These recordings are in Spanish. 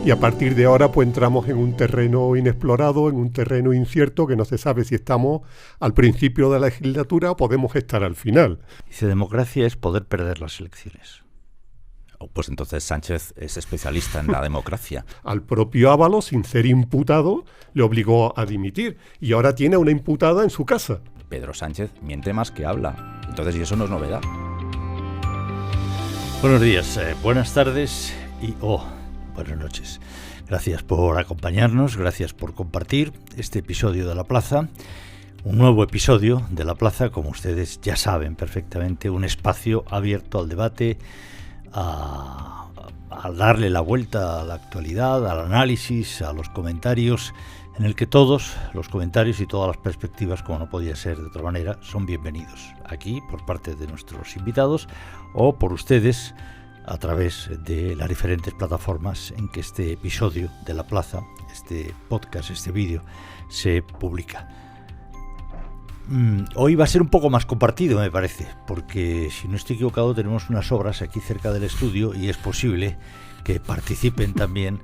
y a partir de ahora pues entramos en un terreno inexplorado, en un terreno incierto que no se sabe si estamos al principio de la legislatura o podemos estar al final. Dice, democracia es poder perder las elecciones. Pues entonces Sánchez es especialista en la democracia. Al propio Ábalos, sin ser imputado, le obligó a dimitir y ahora tiene a una imputada en su casa. Pedro Sánchez miente más que habla. Entonces, y eso no es novedad. Buenos días, buenas tardes y buenas noches. Gracias por acompañarnos, gracias por compartir este episodio de La Plaza. Un nuevo episodio de La Plaza, como ustedes ya saben perfectamente, un espacio abierto al debate, a darle la vuelta a la actualidad, al análisis, a los comentarios, en el que todos los comentarios y todas las perspectivas, como no podía ser de otra manera, son bienvenidos aquí por parte de nuestros invitados o por ustedes a través de las diferentes plataformas en que este episodio de La Plaza, este podcast, este vídeo, se publica. Hoy va a ser un poco más compartido, me parece, porque si no estoy equivocado tenemos unas obras aquí cerca del estudio y es posible que participen también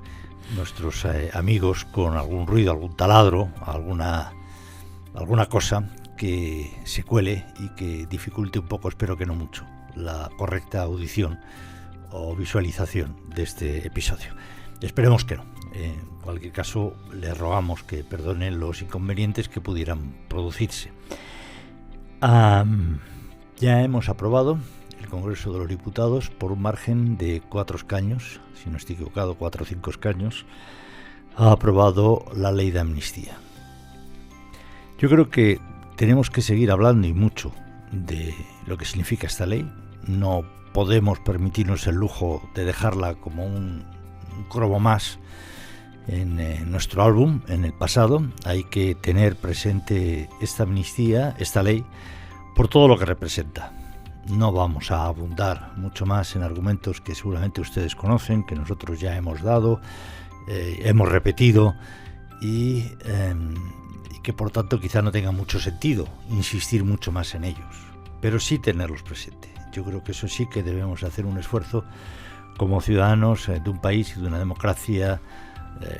nuestros amigos con algún ruido, algún taladro, alguna cosa que se cuele y que dificulte un poco, espero que no mucho, la correcta audición o visualización de este episodio. Esperemos que no. En cualquier caso, les rogamos que perdonen los inconvenientes que pudieran producirse. Ya hemos aprobado el Congreso de los Diputados por un margen de 4 escaños, si no estoy equivocado, 4 o 5 escaños, ha aprobado la ley de amnistía. Yo creo que tenemos que seguir hablando y mucho de lo que significa esta ley. No podemos permitirnos el lujo de dejarla como un cromo más en nuestro álbum, en el pasado. Hay que tener presente esta amnistía, esta ley, por todo lo que representa. No vamos a abundar mucho más en argumentos que seguramente ustedes conocen, que nosotros ya hemos dado, hemos repetido y que por tanto quizá no tenga mucho sentido insistir mucho más en ellos, pero sí tenerlos presentes. Yo creo que eso sí que debemos hacer un esfuerzo como ciudadanos de un país y de una democracia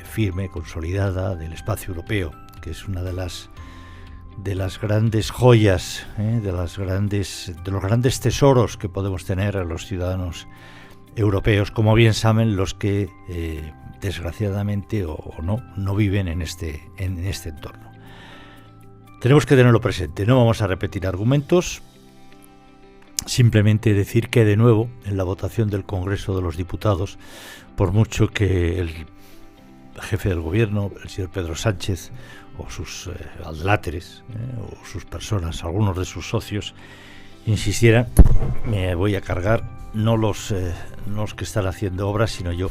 firme, consolidada, del espacio europeo, que es una de las grandes joyas, de los grandes tesoros que podemos tener los ciudadanos europeos, como bien saben los que desgraciadamente o no viven en este entorno. Tenemos que tenerlo presente. No vamos a repetir argumentos, simplemente decir que de nuevo en la votación del Congreso de los Diputados, por mucho que el jefe del gobierno, el señor Pedro Sánchez, o sus adláteres, o sus personas, algunos de sus socios, insistieran, me voy a cargar, no los que están haciendo obras, sino yo,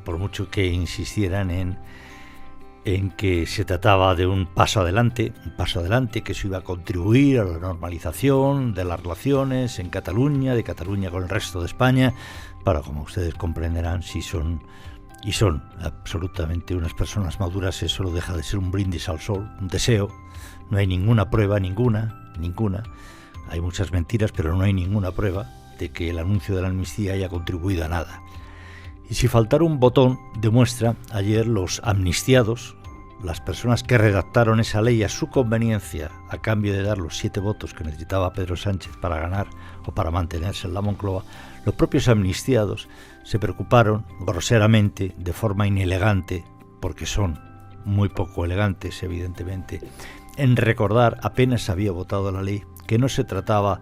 por mucho que insistieran en que se trataba de un paso adelante, que eso iba a contribuir a la normalización de las relaciones en Cataluña, de Cataluña con el resto de España, para, como ustedes comprenderán, si son absolutamente unas personas maduras, eso no deja de ser un brindis al sol, un deseo. No hay ninguna prueba, ninguna. Hay muchas mentiras, pero no hay ninguna prueba de que el anuncio de la amnistía haya contribuido a nada. Y si faltara un botón, demuestra ayer los amnistiados, las personas que redactaron esa ley a su conveniencia, a cambio de dar los 7 votos que necesitaba Pedro Sánchez para ganar o para mantenerse en la Moncloa, los propios amnistiados se preocuparon groseramente, de forma inelegante, porque son muy poco elegantes, evidentemente, en recordar, apenas había votado la ley, que no se trataba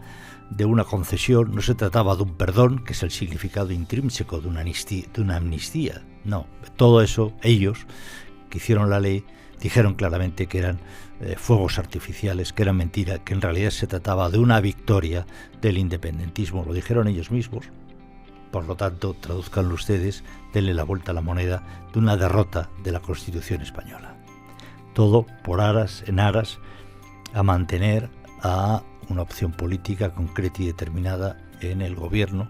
de una concesión, no se trataba de un perdón, que es el significado intrínseco de una amnistía. No, todo eso, ellos que hicieron la ley, dijeron claramente que eran fuegos artificiales, que eran mentira, que en realidad se trataba de una victoria del independentismo. Lo dijeron ellos mismos. Por lo tanto, tradúzcanlo ustedes, denle la vuelta a la moneda de una derrota de la Constitución española. Todo en aras a mantener a una opción política concreta y determinada en el gobierno,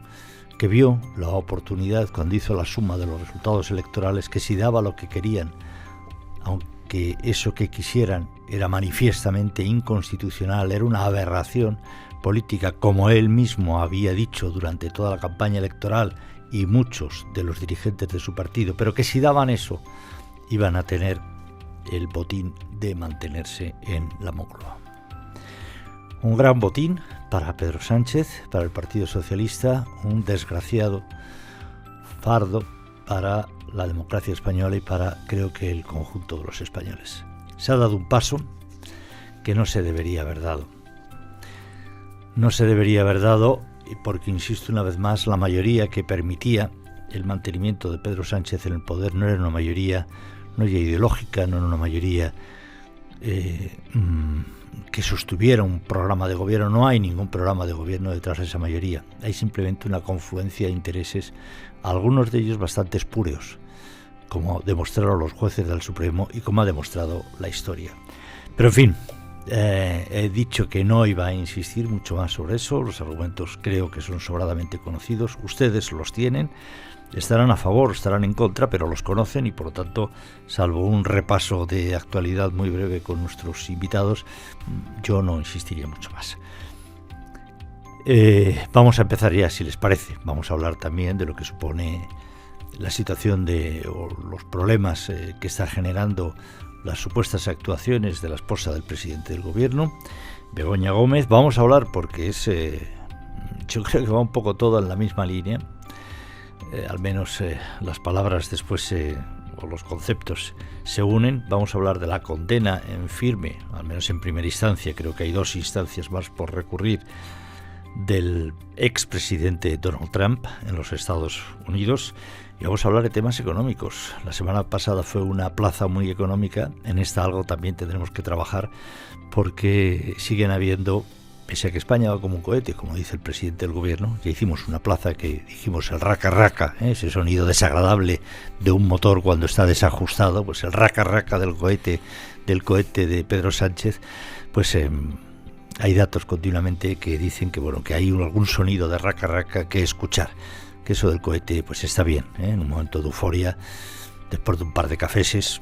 que vio la oportunidad cuando hizo la suma de los resultados electorales, que si daba lo que querían, aunque eso que quisieran era manifiestamente inconstitucional, era una aberración política, como él mismo había dicho durante toda la campaña electoral y muchos de los dirigentes de su partido, pero que si daban eso iban a tener el botín de mantenerse en la Moncloa. Un gran botín para Pedro Sánchez, para el Partido Socialista, un desgraciado fardo para la democracia española y para, creo que, el conjunto de los españoles. Se ha dado un paso que no se debería haber dado. No se debería haber dado porque, insisto una vez más, la mayoría que permitía el mantenimiento de Pedro Sánchez en el poder no era una mayoría, no era ideológica, no era una mayoría que sostuviera un programa de gobierno. No hay ningún programa de gobierno detrás de esa mayoría. Hay simplemente una confluencia de intereses, algunos de ellos bastante espurios, como demostraron los jueces del Supremo y como ha demostrado la historia. Pero en fin, he dicho que no iba a insistir mucho más sobre eso. Los argumentos creo que son sobradamente conocidos. Ustedes los tienen, estarán a favor, estarán en contra, pero los conocen y por lo tanto, salvo un repaso de actualidad muy breve con nuestros invitados, yo no insistiría mucho más. Vamos a empezar ya, si les parece. Vamos a hablar también de lo que supone la situación o los problemas que está generando las supuestas actuaciones de la esposa del presidente del gobierno, Begoña Gómez. Vamos a hablar porque yo creo que va un poco todo en la misma línea, al menos las palabras después o los conceptos se unen. Vamos a hablar de la condena en firme, al menos en primera instancia, creo que hay 2 instancias más por recurrir, del expresidente Donald Trump en los Estados Unidos. Y vamos a hablar de temas económicos. La semana pasada fue una plaza muy económica. En esta algo también tendremos que trabajar porque siguen habiendo, pese a que España va como un cohete, como dice el presidente del gobierno. Ya hicimos una plaza que dijimos el raca raca, ese sonido desagradable de un motor cuando está desajustado, pues el raca raca del cohete de Pedro Sánchez. Pues hay datos continuamente que dicen que que hay algún sonido de raca raca que escuchar. Que eso del cohete pues está bien, en un momento de euforia, después de un par de cafés,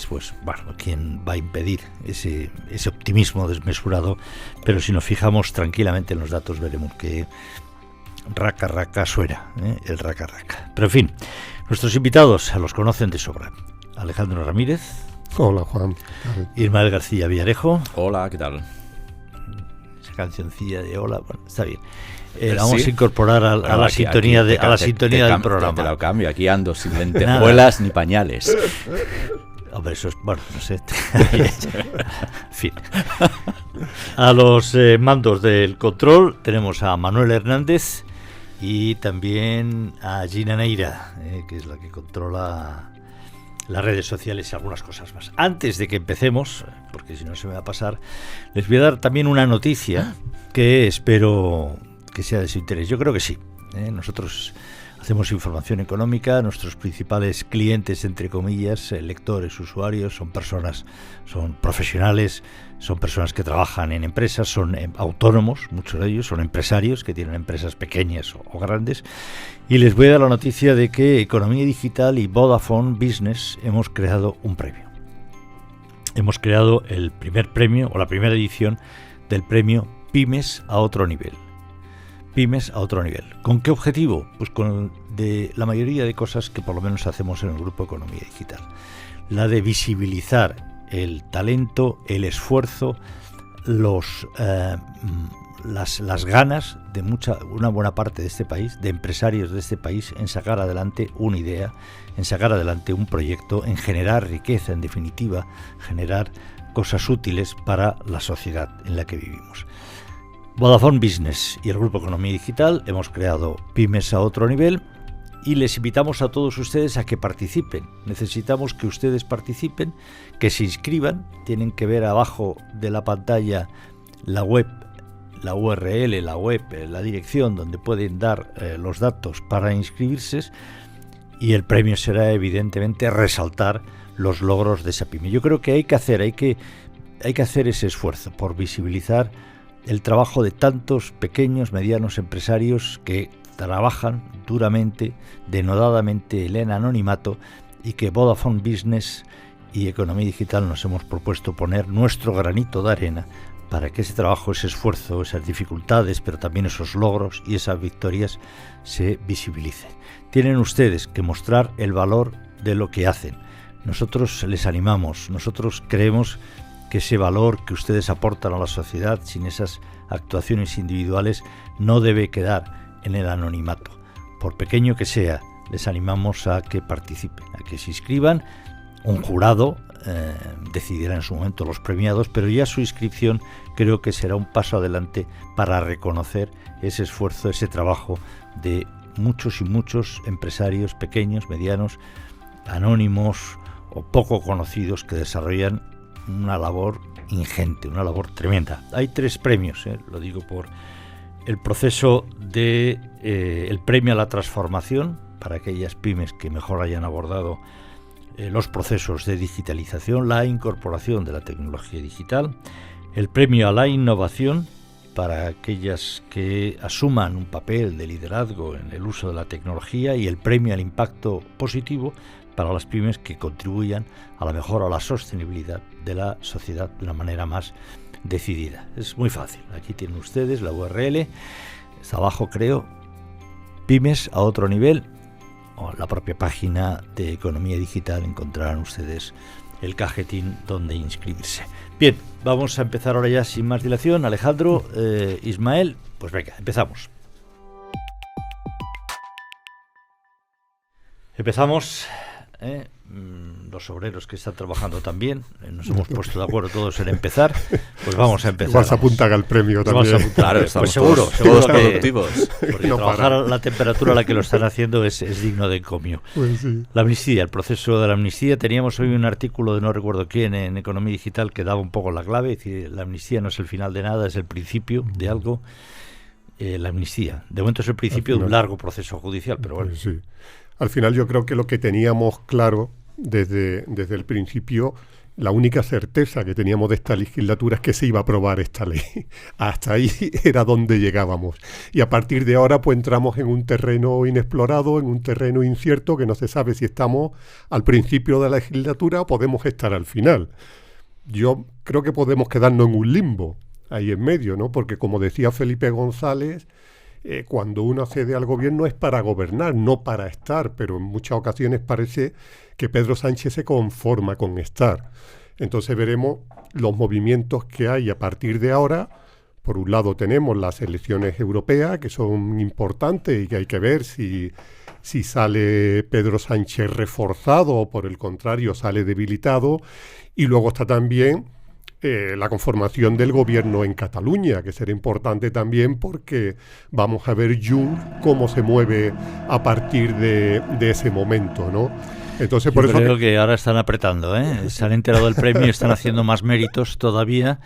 pues bueno, ¿quién va a impedir ese optimismo desmesurado? Pero si nos fijamos tranquilamente en los datos veremos que raca raca suena, el raca raca. Pero en fin, nuestros invitados los conocen de sobra. Alejandro Ramírez. Hola, Juan. Ismael García Villarejo. Hola, ¿qué tal? Esa cancioncilla de hola, bueno, está bien. Vamos a incorporar a la sintonía del programa. Te lo cambio, aquí ando sin lentejuelas ni pañales. Hombre, eso es, bueno, no sé. En fin. A los mandos del control tenemos a Manuel Hernández y también a Gina Neira, que es la que controla las redes sociales y algunas cosas más. Antes de que empecemos, porque si no se me va a pasar, les voy a dar también una noticia que espero que sea de su interés. Yo creo que sí. Nosotros hacemos información económica, nuestros principales clientes, entre comillas, lectores, usuarios, son profesionales, son personas que trabajan en empresas, son autónomos, muchos de ellos son empresarios que tienen empresas pequeñas o grandes. Y les voy a dar la noticia de que Economía Digital y Vodafone Business hemos creado un premio. Hemos creado el primer premio, o la primera edición del premio Pymes a otro nivel. Pymes a otro nivel. ¿Con qué objetivo? Pues con de la mayoría de cosas que por lo menos hacemos en el Grupo Economía Digital. La de visibilizar el talento, el esfuerzo, las ganas de una buena parte de este país, de empresarios de este país, en sacar adelante una idea, en sacar adelante un proyecto, en generar riqueza, en definitiva, generar cosas útiles para la sociedad en la que vivimos. Vodafone Business y el Grupo Economía Digital hemos creado Pymes a otro nivel y les invitamos a todos ustedes a que participen. Necesitamos que ustedes participen, que se inscriban. Tienen que ver abajo de la pantalla la web, la URL, la web, la dirección donde pueden dar los datos para inscribirse, y el premio será evidentemente resaltar los logros de esa pyme. Yo creo que hay que hacer ese esfuerzo por visibilizar el trabajo de tantos pequeños, medianos empresarios que trabajan duramente, denodadamente en anonimato, y que Vodafone Business y Economía Digital nos hemos propuesto poner nuestro granito de arena para que ese trabajo, ese esfuerzo, esas dificultades, pero también esos logros y esas victorias se visibilicen. Tienen ustedes que mostrar el valor de lo que hacen. Nosotros les animamos, nosotros creemos que ese valor que ustedes aportan a la sociedad sin esas actuaciones individuales no debe quedar en el anonimato. Por pequeño que sea, les animamos a que participen, a que se inscriban. Un jurado decidirá en su momento los premiados, pero ya su inscripción creo que será un paso adelante para reconocer ese esfuerzo, ese trabajo de muchos y muchos empresarios pequeños, medianos, anónimos o poco conocidos que desarrollan una labor ingente, una labor tremenda. Hay 3 premios, lo digo por el proceso de el premio a la transformación para aquellas pymes que mejor hayan abordado los procesos de digitalización, la incorporación de la tecnología digital, el premio a la innovación para aquellas que asuman un papel de liderazgo en el uso de la tecnología y el premio al impacto positivo para las pymes que contribuyan a la mejora o la sostenibilidad de la sociedad de una manera más decidida. Es muy fácil, aquí tienen ustedes la URL, está abajo creo, pymes a otro nivel, o la propia página de Economía Digital encontrarán ustedes el cajetín donde inscribirse. Bien, vamos a empezar ahora ya sin más dilación. Alejandro, Ismael, pues venga, empezamos. Empezamos, los obreros que están trabajando también, nos hemos puesto de acuerdo todos en empezar, pues vamos a empezar. Igual se apuntan al premio también. Claro, estamos pues seguro todos que, productivos. porque no trabajar paran. a la temperatura a la que lo están haciendo es digno de encomio. Pues sí. La amnistía, el proceso de la amnistía. Teníamos hoy un artículo de no recuerdo quién en Economía Digital que daba un poco la clave, es decir, la amnistía no es el final de nada, es el principio de algo. La amnistía, de momento es el principio de un largo proceso judicial, pero bueno. Pues sí. Al final yo creo que lo que teníamos claro desde el principio, la única certeza que teníamos de esta legislatura es que se iba a aprobar esta ley. Hasta ahí era donde llegábamos. Y a partir de ahora pues entramos en un terreno inexplorado, en un terreno incierto, que no se sabe si estamos al principio de la legislatura o podemos estar al final. Yo creo que podemos quedarnos en un limbo ahí en medio, ¿no? Porque como decía Felipe González, cuando uno accede al gobierno es para gobernar, no para estar, pero en muchas ocasiones parece que Pedro Sánchez se conforma con estar. Entonces veremos los movimientos que hay a partir de ahora. Por un lado tenemos las elecciones europeas, que son importantes y que hay que ver si sale Pedro Sánchez reforzado o por el contrario sale debilitado. Y luego está también la conformación del gobierno en Cataluña, que será importante también porque vamos a ver Junts cómo se mueve a partir de ese momento, ¿no? Entonces, por Yo eso creo que ahora están apretando, se han enterado del premio y están haciendo más méritos todavía.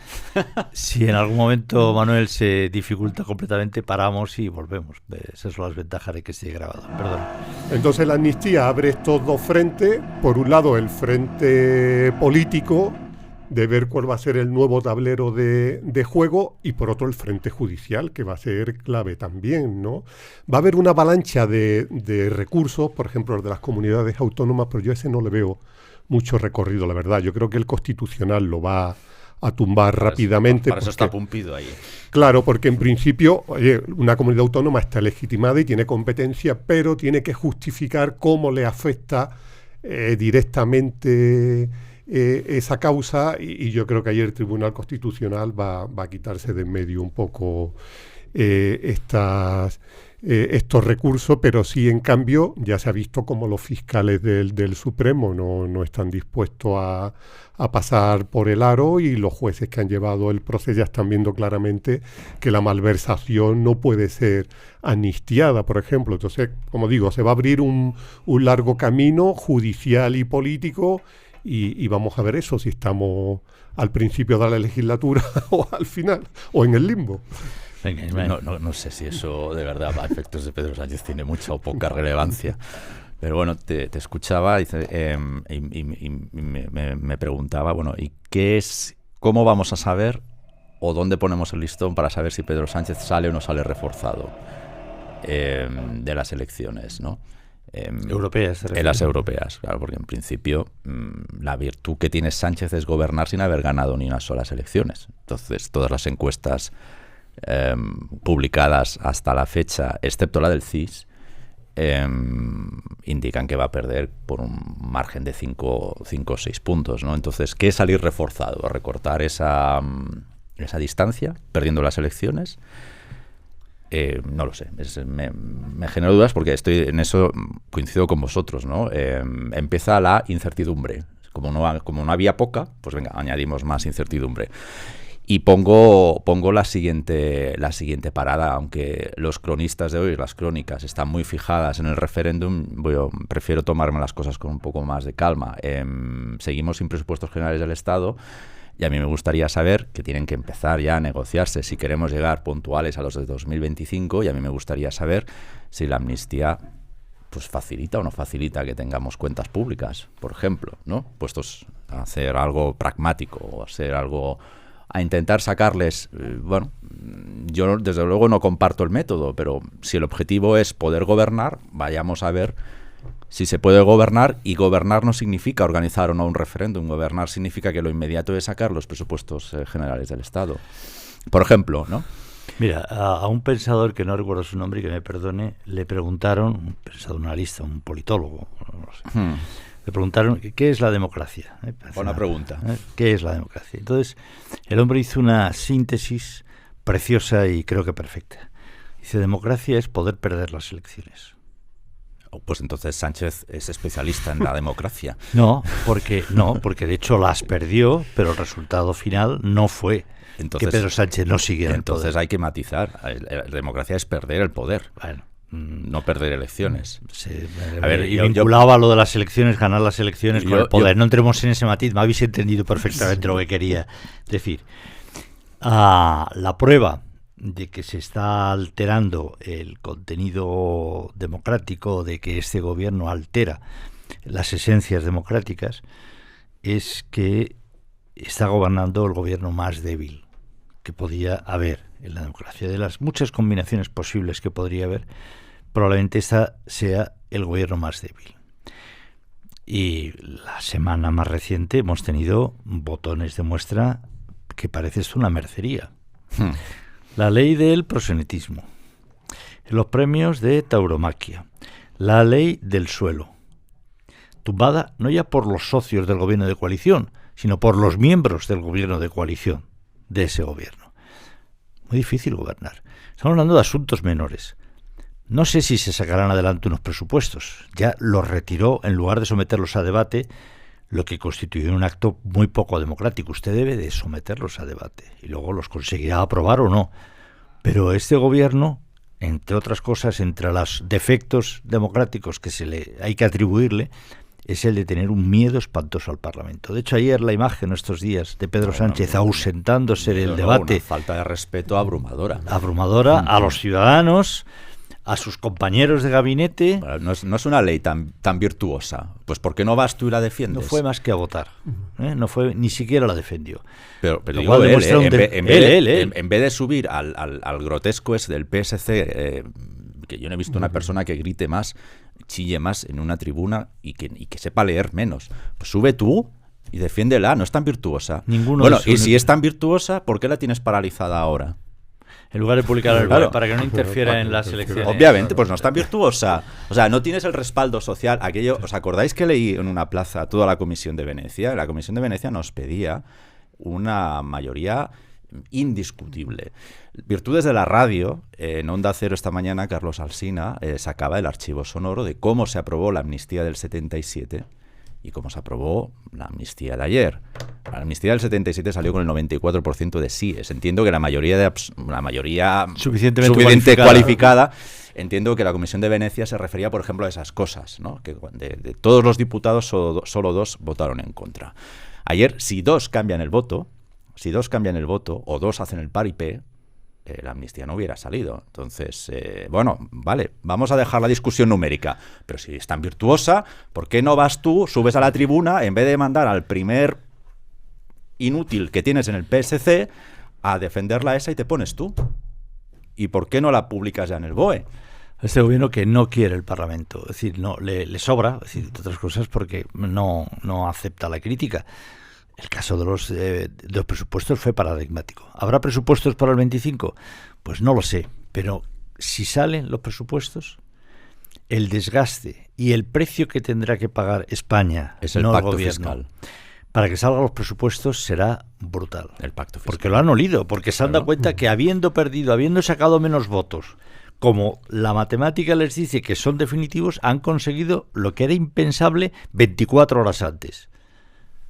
Si en algún momento Manuel se dificulta completamente, paramos y volvemos. Esas son las ventajas de que esté grabado. Perdón. Entonces la amnistía abre estos dos frentes. Por un lado, el frente político, de ver cuál va a ser el nuevo tablero de juego, y por otro el frente judicial, que va a ser clave también, ¿no? Va a haber una avalancha de recursos, por ejemplo, los de las comunidades autónomas, pero yo ese no le veo mucho recorrido, la verdad. Yo creo que el Constitucional lo va a tumbar rápidamente. Para eso está Pumpido ahí. Claro, porque en principio, una comunidad autónoma está legitimada y tiene competencia, pero tiene que justificar cómo le afecta directamente esa causa, y yo creo que ayer el Tribunal Constitucional va a quitarse de en medio un poco estos recursos, pero sí, en cambio, ya se ha visto como los fiscales del Supremo no están dispuestos a pasar por el aro, y los jueces que han llevado el proceso ya están viendo claramente que la malversación no puede ser amnistiada, por ejemplo. Entonces, como digo, se va a abrir un largo camino judicial y político, y vamos a ver eso, si estamos al principio de la legislatura o al final, o en el limbo. No sé si eso de verdad a efectos de Pedro Sánchez tiene mucha o poca relevancia. Pero bueno, te escuchaba y me preguntaba, bueno, ¿y cómo vamos a saber o dónde ponemos el listón para saber si Pedro Sánchez sale o no sale reforzado de las elecciones, ¿no? Europeas. En las europeas, claro, porque en principio la virtud que tiene Sánchez es gobernar sin haber ganado ni unas solas elecciones. Entonces, todas las encuestas publicadas hasta la fecha, excepto la del CIS, indican que va a perder por un margen de 5 o 6 puntos, ¿no? Entonces, ¿qué es salir reforzado? ¿Recortar esa distancia, perdiendo las elecciones? No lo sé, me genera dudas porque estoy en eso, coincido con vosotros, ¿no? Empieza la incertidumbre. Como no había poca, pues venga, añadimos más incertidumbre. Y pongo la siguiente parada, aunque los cronistas de hoy, las crónicas, están muy fijadas en el referéndum, prefiero tomarme las cosas con un poco más de calma. Seguimos sin presupuestos generales del Estado. Y a mí me gustaría saber que tienen que empezar ya a negociarse si queremos llegar puntuales a los de 2025, y a mí me gustaría saber si la amnistía pues facilita o no facilita que tengamos cuentas públicas, por ejemplo, ¿no? Puestos a hacer algo pragmático o a intentar sacarles, bueno, yo desde luego no comparto el método, pero si el objetivo es poder gobernar, vayamos a ver si se puede gobernar, y gobernar no significa organizar o no un referéndum. Gobernar significa que lo inmediato es sacar los presupuestos generales del Estado. Por ejemplo, ¿no? Mira, a un pensador, que no recuerdo su nombre y que me perdone, le preguntaron, un pensador analista, un politólogo, no sé, le preguntaron ¿qué es la democracia? Buena pregunta. ¿Qué es la democracia? Entonces, el hombre hizo una síntesis preciosa y creo que perfecta. Dice, democracia es poder perder las elecciones. Pues entonces Sánchez es especialista en la democracia. No, porque de hecho las perdió, pero el resultado final no fue que Pedro Sánchez no siguiera el poder. Entonces hay que matizar. La democracia es perder el poder. Bueno, no perder elecciones. A ver, y vinculaba lo de las elecciones, ganar las elecciones con el poder. No entremos en ese matiz, me habéis entendido perfectamente lo que quería decir. La prueba de que se está alterando el contenido democrático, de que este gobierno altera las esencias democráticas, es que está gobernando el gobierno más débil que podía haber en la democracia. De las muchas combinaciones posibles que podría haber, probablemente esta sea el gobierno más débil. Y la semana más reciente hemos tenido botones de muestra que parece esto una mercería. La ley del proxenetismo, los premios de tauromaquia, la ley del suelo, tumbada no ya por los socios del gobierno de coalición, sino por los miembros del gobierno de coalición, de ese gobierno. Muy difícil gobernar. Estamos hablando de asuntos menores. No sé si se sacarán adelante unos presupuestos. Ya los retiró en lugar de someterlos a debate, lo que constituye un acto muy poco democrático. Usted debe de someterlos a debate y luego los conseguirá aprobar o no. Pero este gobierno, entre otras cosas, entre los defectos democráticos que hay que atribuirle, es el de tener un miedo espantoso al Parlamento. De hecho, ayer la imagen, estos días, de Pedro Sánchez ausentándose del debate. Una falta de respeto abrumadora. Abrumadora a los ciudadanos, a sus compañeros de gabinete. Bueno, no es una ley tan virtuosa. Pues ¿por qué no vas tú y la defiendes? No fue más que a votar. No fue, ni siquiera la defendió. Pero digo, en vez de subir al grotesco ese del PSC, que yo no he visto una persona que grite más, chille más en una tribuna y que sepa leer menos. Pues sube tú y defiéndela, no es tan virtuosa. Y si es tan virtuosa, ¿por qué la tienes paralizada ahora? En lugar de publicar el BOE para que no interfiera en las elecciones. Obviamente, pues no es tan virtuosa. O sea, no tienes el respaldo social. Aquello, ¿os acordáis que leí en una plaza toda la Comisión de Venecia? La Comisión de Venecia nos pedía una mayoría indiscutible. Virtudes de la radio. En Onda Cero esta mañana Carlos Alsina sacaba el archivo sonoro de cómo se aprobó la amnistía del 77 y cómo se aprobó la amnistía de ayer. La amnistía del 77 salió con el 94% de síes. Entiendo que la mayoría suficientemente cualificada. Entiendo que la Comisión de Venecia se refería, por ejemplo, a esas cosas, ¿no? Que de todos los diputados solo 2 votaron en contra. Ayer, si 2 cambian el voto o 2 hacen el paripé, la amnistía no hubiera salido. Entonces, vale, vamos a dejar la discusión numérica, pero si es tan virtuosa, ¿por qué no vas tú, subes a la tribuna, en vez de mandar al primer inútil que tienes en el PSC a defenderla esa y te pones tú? ¿Y por qué no la publicas ya en el BOE? Este gobierno que no quiere el Parlamento, es decir, no le sobra, es decir, entre otras cosas porque no acepta la crítica. El caso de los presupuestos fue paradigmático. ¿Habrá presupuestos para el 25? Pues no lo sé, pero si salen los presupuestos, el desgaste y el precio que tendrá que pagar España, es el no pacto el gobierno, fiscal, para que salgan los presupuestos será brutal. El pacto fiscal. Porque lo han olido, porque se han dado cuenta que habiendo sacado menos votos, como la matemática les dice que son definitivos, han conseguido lo que era impensable 24 horas antes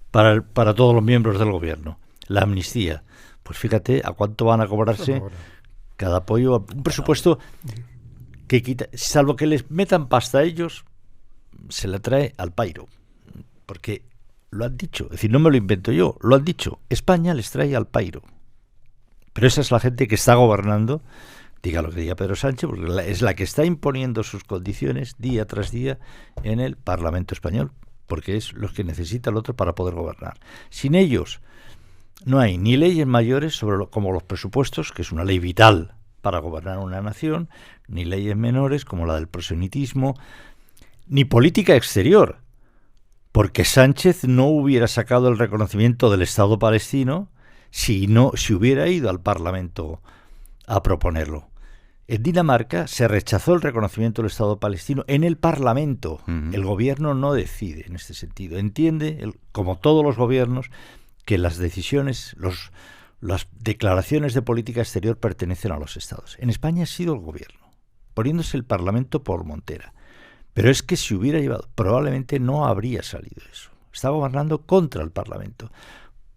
para todos los miembros del gobierno, la amnistía. Pues fíjate a cuánto van a cobrarse cada apoyo, un presupuesto que quita, salvo que les metan pasta a ellos, se la trae al pairo, porque lo han dicho, es decir, no me lo invento yo, lo han dicho, España les trae al pairo. Pero esa es la gente que está gobernando, diga lo que diga Pedro Sánchez, porque es la que está imponiendo sus condiciones día tras día en el Parlamento español, porque es lo que necesita el otro para poder gobernar. Sin ellos no hay ni leyes mayores como los presupuestos, que es una ley vital para gobernar una nación, ni leyes menores como la del proselitismo, ni política exterior, porque Sánchez no hubiera sacado el reconocimiento del Estado palestino si hubiera ido al Parlamento a proponerlo. En Dinamarca se rechazó el reconocimiento del Estado palestino en el Parlamento. El gobierno no decide en este sentido. Entiende, como todos los gobiernos, que las decisiones, las declaraciones de política exterior pertenecen a los Estados. En España ha sido el gobierno, poniéndose el Parlamento por montera. Pero es que si hubiera llevado, probablemente no habría salido eso. Está gobernando contra el Parlamento,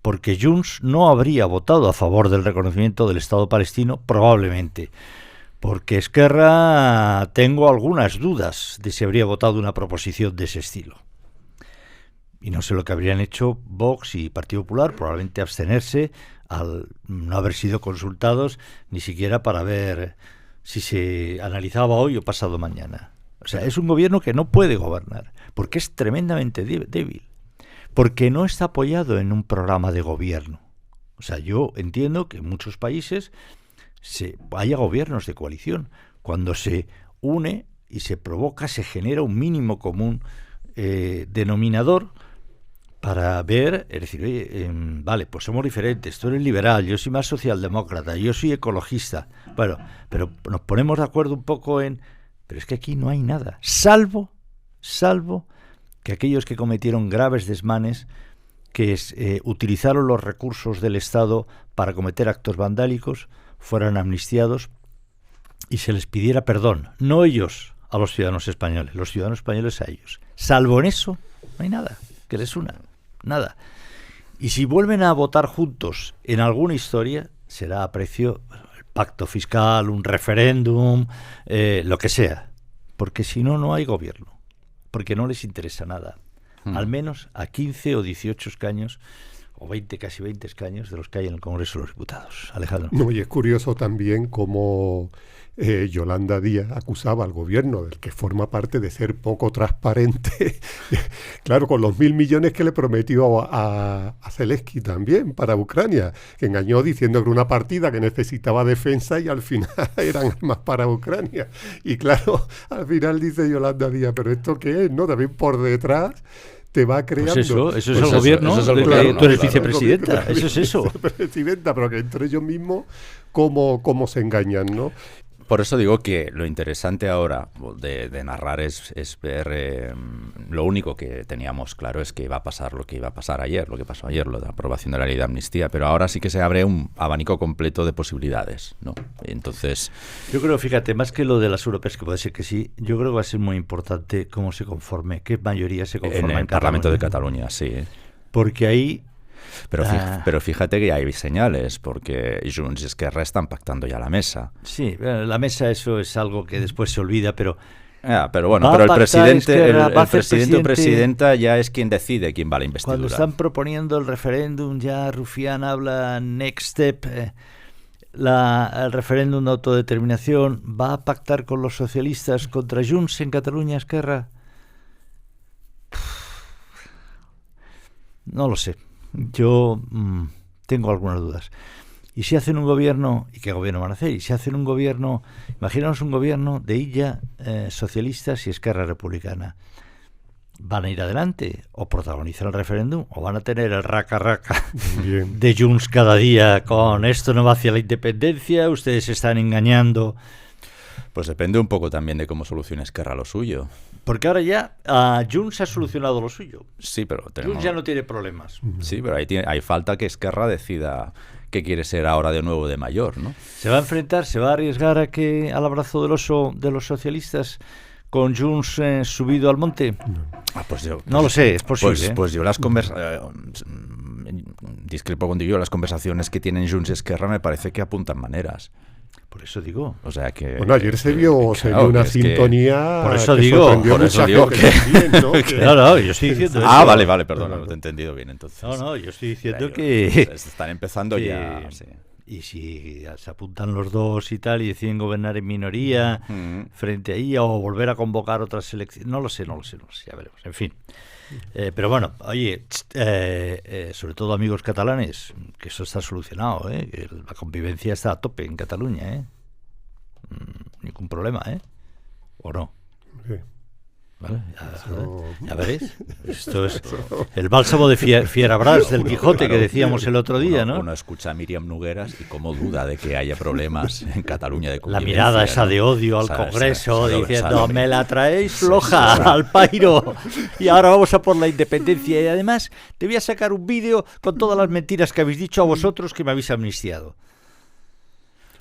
porque Junts no habría votado a favor del reconocimiento del Estado palestino, probablemente. Porque Esquerra tengo algunas dudas de si habría votado una proposición de ese estilo. Y no sé lo que habrían hecho Vox y Partido Popular, probablemente abstenerse al no haber sido consultados ni siquiera para ver si se analizaba hoy o pasado mañana. O sea, es un gobierno que no puede gobernar, porque es tremendamente débil, porque no está apoyado en un programa de gobierno. O sea, yo entiendo que en muchos países haya gobiernos de coalición. Cuando se une y se provoca, se genera un mínimo común denominador para ver, es decir, oye, vale, pues somos diferentes, tú eres liberal, yo soy más socialdemócrata, yo soy ecologista. Bueno, pero nos ponemos de acuerdo un poco pero es que aquí no hay nada, salvo que aquellos que cometieron graves desmanes, que utilizaron los recursos del Estado para cometer actos vandálicos, fueran amnistiados y se les pidiera perdón, no ellos a los ciudadanos españoles, los ciudadanos españoles a ellos. Salvo en eso, no hay nada que les una, nada. Y si vuelven a votar juntos en alguna historia, será a precio el pacto fiscal, un referéndum, lo que sea, porque si no, no hay gobierno, porque no les interesa nada, al menos a 15 o 18 escaños o 20, casi 20 escaños de los que hay en el Congreso de los Diputados. Alejandro. No, y es curioso también cómo Yolanda Díaz acusaba al gobierno, del que forma parte, de ser poco transparente. Claro, con los 1.000 millones que le prometió a Zelensky también para Ucrania, que engañó diciendo que era una partida que necesitaba defensa y al final eran armas para Ucrania. Y claro, al final dice Yolanda Díaz, ¿pero esto qué es? ¿No? También por detrás te va creando. Pues eso es el gobierno, eso es el gobierno, tú eres vicepresidenta, eso es eso. Vicepresidenta, pero que entre ellos mismos, ¿cómo se engañan, ¿no? Por eso digo que lo interesante ahora de narrar es ver, lo único que teníamos claro es que iba a pasar lo que iba a pasar ayer, lo que pasó ayer, lo de la aprobación de la ley de amnistía, pero ahora sí que se abre un abanico completo de posibilidades, ¿no? Entonces, yo creo, fíjate, más que lo de las europeas, que puede ser que sí, yo creo que va a ser muy importante cómo se conforme, qué mayoría se conforma en el Parlamento de Cataluña, sí. Porque ahí... Pero fíjate que hay señales, porque Junts y Esquerra están pactando ya la mesa. Sí, la mesa, eso es algo que después se olvida, pero... pero bueno, pero el presidente, el presidente o presidenta ya es quien decide quién va a la investidura. Cuando están proponiendo el referéndum, ya Rufián habla next step, el referéndum de autodeterminación. ¿Va a pactar con los socialistas contra Junts en Cataluña, Esquerra? No lo sé. Yo tengo algunas dudas. Y si hacen un gobierno, ¿y qué gobierno van a hacer? Y si hacen un gobierno, imaginaos un gobierno de Illa, socialistas y Esquerra Republicana. ¿Van a ir adelante o protagonizar el referéndum o van a tener el raca-raca de Junts cada día con esto no va hacia la independencia, ustedes se están engañando? Pues depende un poco también de cómo solucione Esquerra lo suyo. Porque ahora ya Junts ha solucionado lo suyo. Sí, pero Junts ya no tiene problemas. Sí, pero hay falta que Esquerra decida qué quiere ser ahora de nuevo de mayor, ¿no? ¿Se va a enfrentar, se va a arriesgar al abrazo del oso de los socialistas con Junts subido al monte? No lo sé, es posible. Pues yo discrepo contigo, las conversaciones que tienen Junts y Esquerra me parece que apuntan maneras. Por eso digo. O sea que... Bueno, ayer se vio una sintonía... Por eso digo que... También, ¿no? No, yo estoy diciendo eso. Vale, perdona, no te he entendido bien entonces. No, yo estoy diciendo que... Están empezando ya... Sí. Y si se apuntan los dos y tal y deciden gobernar en minoría frente a ella o volver a convocar otras elecciones, no lo sé, ya veremos, en fin. Pero bueno, oye, sobre todo amigos catalanes, que eso está solucionado, que la convivencia está a tope en Cataluña, ningún problema, ¿o no? Sí. ¿Vale? Ya veréis. Esto es el bálsamo de Fierabras del Quijote que decíamos el otro día, ¿no? Uno escucha a Miriam Nogueras y cómo duda de que haya problemas en Cataluña de convivencia. La mirada esa de odio al Congreso diciendo me la traéis floja al pairo y ahora vamos a por la independencia y además te voy a sacar un vídeo con todas las mentiras que habéis dicho a vosotros que me habéis amnistiado.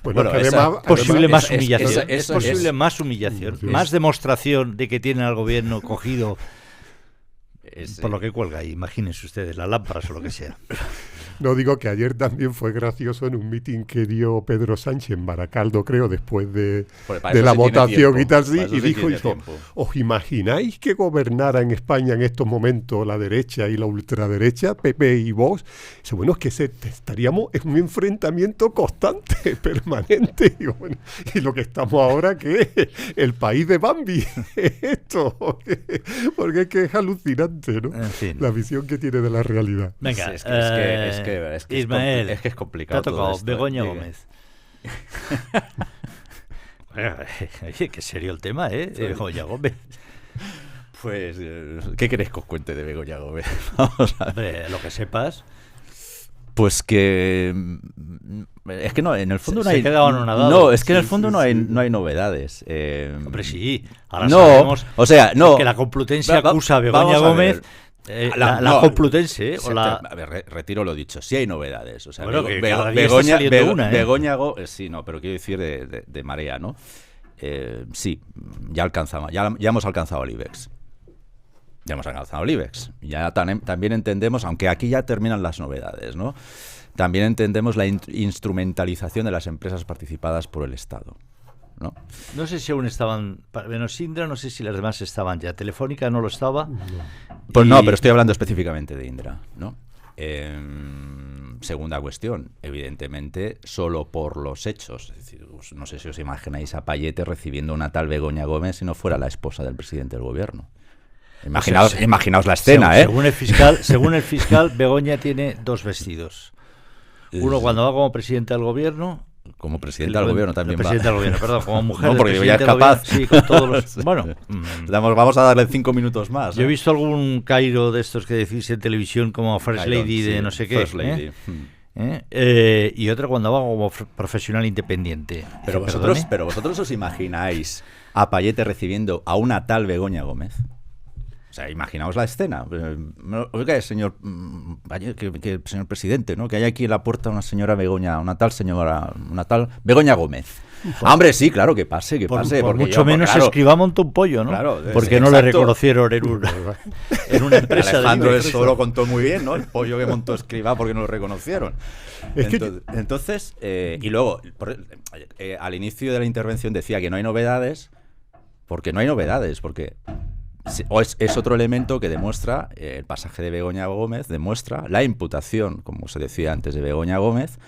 Bueno, Es posible más humillación, más demostración de que tienen al gobierno cogido por lo que cuelga ahí, imagínense ustedes, las lámparas o lo que sea. No, digo que ayer también fue gracioso en un mitin que dio Pedro Sánchez en Baracaldo, creo, después de la votación y tal, sí, y dijo, ¿os imagináis que gobernara en España en estos momentos la derecha y la ultraderecha, PP y Vox? Dice, bueno, es que estaríamos en un enfrentamiento constante, permanente, y lo que estamos ahora, que es el país de Bambi, esto, porque es que es alucinante, ¿no? En fin. La visión que tiene de la realidad. Venga, es que Ismael, es complicado. Te ha tocado todo esto, Begoña Gómez. Oye, qué serio el tema, Begoña Gómez. Pues, ¿qué queréis que os cuente de Begoña Gómez? Vamos a ver. Hombre, lo que sepas. Pues que es que no, en el fondo no hay. No, es que en el fondo no hay novedades. Hombre, sí. Ahora sabemos que la Complutense acusa a Begoña Gómez. La Complutense, retiro lo dicho, sí hay novedades. O sea, bueno, Begoña Gómez, sí, no, pero quiero decir de Marea, ¿no? Sí, ya hemos alcanzado el IBEX. Ya también entendemos, aunque aquí ya terminan las novedades, ¿no? También entendemos la instrumentalización de las empresas participadas por el Estado, ¿no? No sé si aún estaban, menos Indra, no sé si las demás estaban ya. Telefónica no lo estaba. Pues no, pero estoy hablando específicamente de Indra, ¿no? Segunda cuestión, evidentemente, solo por los hechos. Es decir, no sé si os imagináis a Payete recibiendo una tal Begoña Gómez si no fuera la esposa del presidente del gobierno. Imaginaos la escena, Según el fiscal, Begoña tiene dos vestidos. Uno cuando va como presidente del gobierno. Como presidenta del gobierno también presidenta del gobierno, perdón, como mujer. No, porque ya es capaz. Sí, con todos los... Bueno, vamos a darle 5 minutos más. Yo he visto algún Cairo de estos que decís en televisión como First Lady de no sé qué. First Lady. Y otro cuando va como profesional independiente. Pero vosotros os imagináis a Payete recibiendo a una tal Begoña Gómez. O sea, imaginaos la escena. Oiga, señor presidente, ¿no? Que hay aquí en la puerta una tal Begoña Gómez. Hombre, sí, claro, que pase. Por mucho menos Escrivá montó un pollo, ¿no? Claro, porque no le reconocieron en una empresa. Alejandro eso lo contó muy bien, ¿no? El pollo que montó Escrivá porque no lo reconocieron. Entonces, y luego, al inicio de la intervención decía que no hay novedades, porque es otro elemento que demuestra, el pasaje de Begoña Gómez demuestra la imputación, como se decía antes, de Begoña Gómez,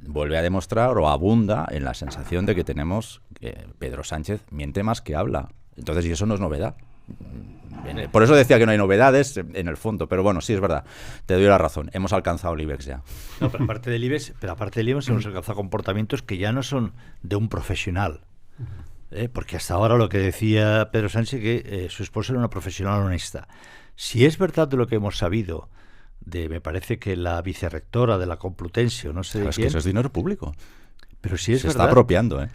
vuelve a demostrar o abunda en la sensación de que tenemos que Pedro Sánchez miente más que habla. Entonces, y eso no es novedad. Por eso decía que no hay novedades en el fondo, pero bueno, sí es verdad, te doy la razón, hemos alcanzado el IBEX ya. No, pero aparte del IBEX hemos alcanzado comportamientos que ya no son de un profesional. Porque hasta ahora lo que decía Pedro Sánchez, que su esposa era una profesional honesta. Si es verdad de lo que hemos sabido, me parece que la vicerrectora de la Complutense, o no sé de quién, que eso es dinero público. Pero si es Se verdad, está apropiando,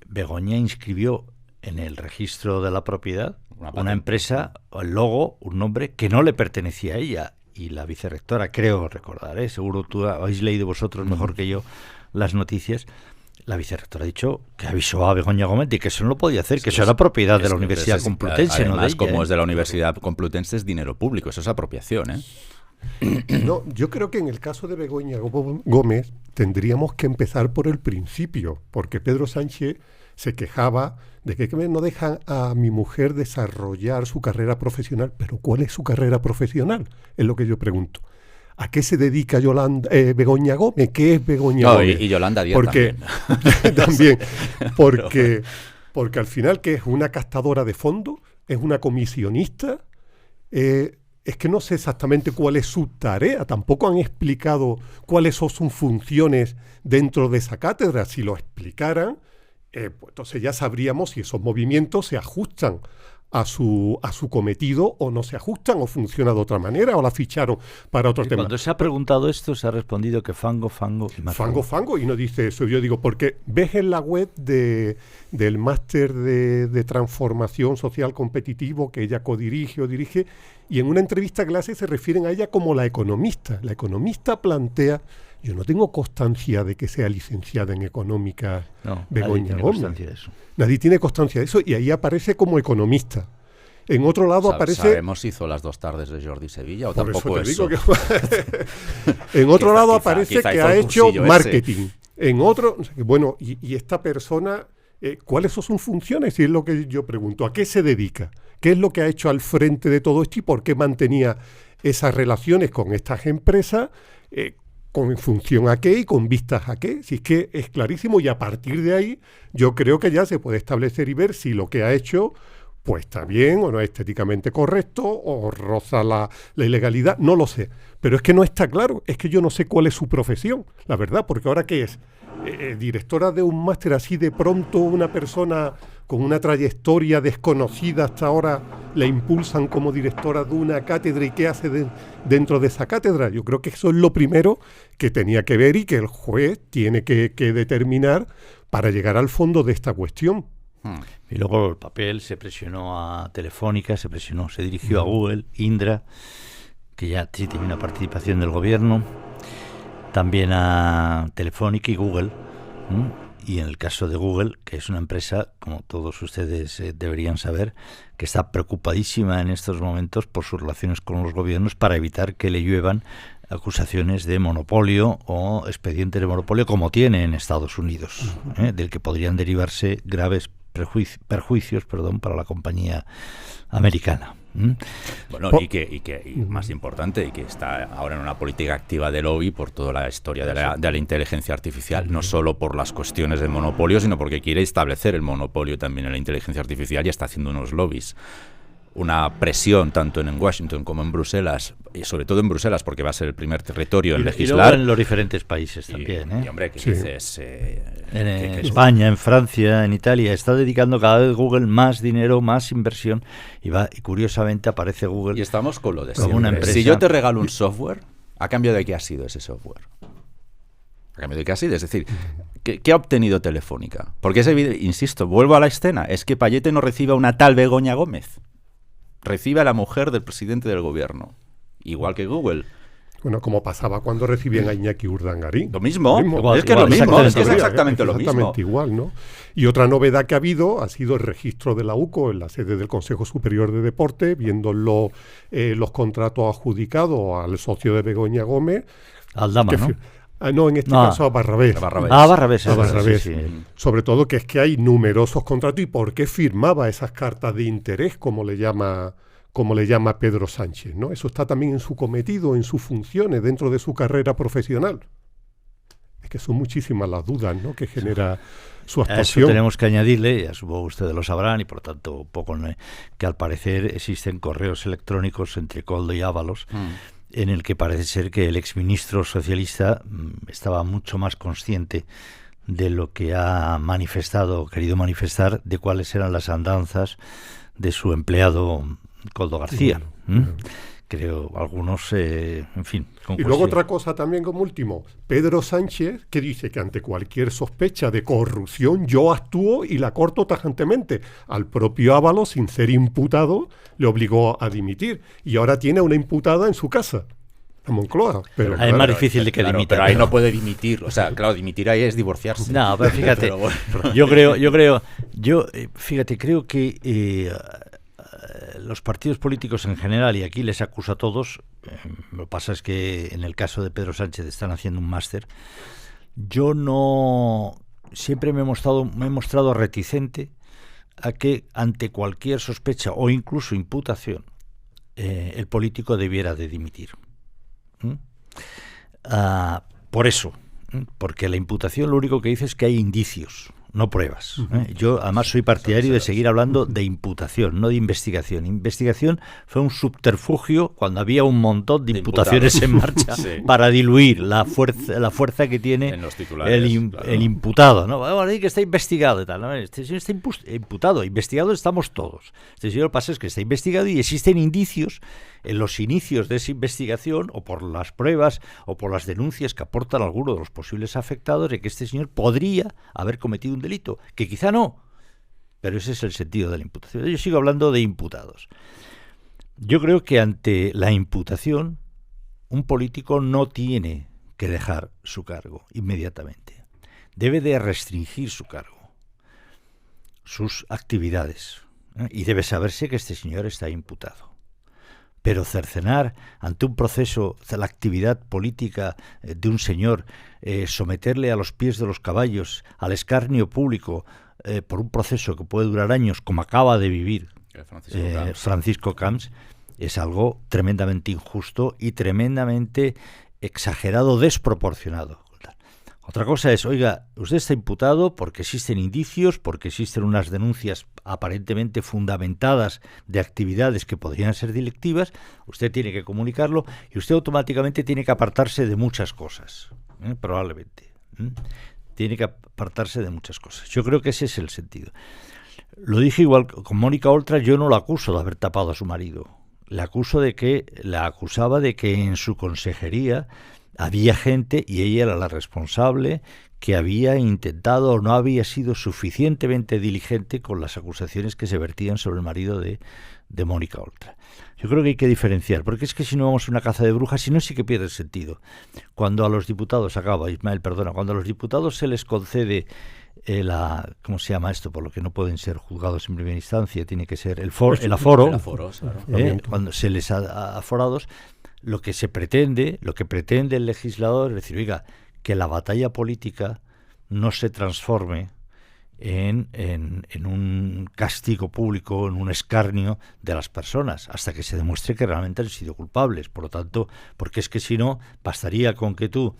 Begoña inscribió en el registro de la propiedad una empresa, el logo, un nombre que no le pertenecía a ella. Y la vicerrectora, creo recordar, seguro tú habéis leído vosotros mejor que yo las noticias, la vicerrectora ha dicho que avisó a Begoña Gómez de que eso no lo podía hacer, que eso era propiedad de la Universidad Complutense, además, no de ella. Como es de la Universidad Complutense, es dinero público, eso es apropiación, No, yo creo que en el caso de Begoña Gómez tendríamos que empezar por el principio, porque Pedro Sánchez se quejaba de que no dejan a mi mujer desarrollar su carrera profesional. Pero ¿cuál es su carrera profesional? Es lo que yo pregunto. ¿A qué se dedica Begoña Gómez? ¿Qué es Begoña Gómez? Y Yolanda Díaz también. Porque al final, ¿qué es? ¿Una captadora de fondos? ¿Es una comisionista? Es que no sé exactamente cuál es su tarea. Tampoco han explicado cuáles son sus funciones dentro de esa cátedra. Si lo explicaran, pues entonces ya sabríamos si esos movimientos se ajustan a su cometido o no se ajustan o funciona de otra manera o la ficharon para otro tema. Cuando se ha preguntado esto, se ha respondido que fango y más fango, y no dice eso. Yo digo, porque ves en la web del máster de transformación social competitivo que ella codirige o dirige, y en una entrevista que le hace se refieren a ella como la economista. La economista plantea, yo no tengo constancia de que sea licenciada en económica Begoña Gómez. Nadie tiene constancia de eso, y ahí aparece como economista. En otro lado aparece... ¿Sabemos si hizo las 2 tardes de Jordi Sevilla o tampoco eso? En otro lado aparece que ha hecho marketing. En otro... Bueno, y esta persona, ¿cuáles son sus funciones? Y es lo que yo pregunto. ¿A qué se dedica? ¿Qué es lo que ha hecho al frente de todo esto y por qué mantenía esas relaciones con estas empresas? ¿Con función a qué y con vistas a qué? Si es que es clarísimo, y a partir de ahí yo creo que ya se puede establecer y ver si lo que ha hecho pues está bien o no es estéticamente correcto o roza la ilegalidad, no lo sé. Pero es que no está claro, es que yo no sé cuál es su profesión, la verdad, porque ahora ¿qué es? Directora de un máster, así de pronto una persona con una trayectoria desconocida hasta ahora la impulsan como directora de una cátedra, y qué hace dentro de esa cátedra. Yo creo que eso es lo primero que tenía que ver y que el juez tiene que determinar para llegar al fondo de esta cuestión. Y luego el papel se presionó a Telefónica, se dirigió a Google, Indra, que ya sí tiene una participación del gobierno, también a Telefónica y Google. Y en el caso de Google, que es una empresa, como todos ustedes deberían saber, que está preocupadísima en estos momentos por sus relaciones con los gobiernos para evitar que le lluevan acusaciones de monopolio o expedientes de monopolio como tiene en Estados Unidos, del que podrían derivarse graves perjuicios para la compañía americana. Bueno, y más importante, y que está ahora en una política activa de lobby por toda la historia de la inteligencia artificial, no solo por las cuestiones del monopolio, sino porque quiere establecer el monopolio también en la inteligencia artificial y está haciendo unos lobbies. Una presión tanto en Washington como en Bruselas, y sobre todo en Bruselas porque va a ser el primer territorio en legislar. Y luego en los diferentes países también. Y hombre, ¿qué dices? En España, en Francia, en Italia, está dedicando cada vez Google más dinero, más inversión, y curiosamente aparece Google. Y estamos con lo de como una empresa. Si yo te regalo un software, ¿a cambio de qué ha sido ese software? ¿A cambio de qué ha sido? Es decir, ¿qué ha obtenido Telefónica? Porque es evidente, insisto, vuelvo a la escena, es que Payete no recibe a una tal Begoña Gómez. Recibe a la mujer del presidente del gobierno, igual que Google. Bueno, como pasaba cuando recibían a Iñaki Urdangarín. Lo mismo. Es que es exactamente lo mismo. Exactamente igual, ¿no? Y otra novedad que ha habido ha sido el registro de la UCO en la sede del Consejo Superior de Deporte, viendo los contratos adjudicados al socio de Begoña Gómez. Aldama, ¿no? No, en este caso a Barrabés. Barrabés. Sí. Sobre todo que es que hay numerosos contratos. ¿Y por qué firmaba esas cartas de interés, como le llama Pedro Sánchez, ¿no? Eso está también en su cometido, en sus funciones, dentro de su carrera profesional. que son muchísimas las dudas, ¿no?, que genera su A eso actuación. tenemos que añadirle, ya supongo ustedes lo sabrán y por tanto poco, que al parecer existen correos electrónicos entre Koldo y Ábalos, en el que parece ser que el exministro socialista estaba mucho más consciente de lo que ha manifestado o querido manifestar, de cuáles eran las andanzas de su empleado Koldo García. Creo algunos, en fin. Y luego otra cosa también como último, Pedro Sánchez, que dice que ante cualquier sospecha de corrupción yo actúo y la corto tajantemente. Al propio Ábalos, sin ser imputado, le obligó a dimitir. Y ahora tiene a una imputada en su casa, a Moncloa. Pero Es más difícil de que claro, dimita. pero ahí no puede dimitir. O sea, claro, dimitir ahí es divorciarse. No, pero fíjate, Pero bueno. fíjate, creo que los partidos políticos en general, y aquí les acuso a todos, lo que pasa es que en el caso de Pedro Sánchez están haciendo un máster, siempre me he mostrado reticente a que ante cualquier sospecha o incluso imputación el político debiera de dimitir. Por eso, porque la imputación lo único que dice es que hay indicios, no pruebas. Yo además soy partidario de seguir hablando de imputación, no de investigación. Investigación fue un subterfugio cuando había un montón de imputaciones en marcha para diluir la fuerza que tiene el imputado, ¿no? Vamos a decir que está investigado y tal, ¿no? Este señor está imputado, investigados estamos todos. Este señor, lo que pasa es que está investigado y existen indicios en los inicios de esa investigación, o por las pruebas o por las denuncias que aportan algunos de los posibles afectados, de que este señor podría haber cometido un delito, que quizá no, pero ese es el sentido de la imputación. Yo sigo hablando de imputados. Yo creo que ante la imputación un político no tiene que dejar su cargo inmediatamente. Debe de restringir su cargo, sus actividades, y debe saberse que este señor está imputado. Pero cercenar ante un proceso de la actividad política de un señor, someterle a los pies de los caballos, al escarnio público, por un proceso que puede durar años, como acaba de vivir Francisco Camps, es algo tremendamente injusto y tremendamente exagerado, desproporcionado. Otra cosa es, oiga, usted está imputado porque existen indicios, porque existen unas denuncias aparentemente fundamentadas de actividades que podrían ser delictivas, usted tiene que comunicarlo y usted automáticamente tiene que apartarse de muchas cosas, probablemente. Tiene que apartarse de muchas cosas. Yo creo que ese es el sentido. Lo dije igual con Mónica Oltra, yo no la acuso de haber tapado a su marido. La acusaba de que en su consejería había gente, y ella era la responsable, que había intentado o no había sido suficientemente diligente con las acusaciones que se vertían sobre el marido de Mónica Oltra. Yo creo que hay que diferenciar, porque es que si no vamos a una caza de brujas, si no sí que pierde el sentido. Cuando a los diputados, cuando a los diputados se les concede ¿cómo se llama esto? Por lo que no pueden ser juzgados en primera instancia, tiene que ser el aforo, claro. Cuando se les ha aforados, lo que pretende el legislador es decir, oiga, que la batalla política no se transforme en un castigo público, en un escarnio de las personas, hasta que se demuestre que realmente han sido culpables. Por lo tanto, porque es que si no, bastaría con que tú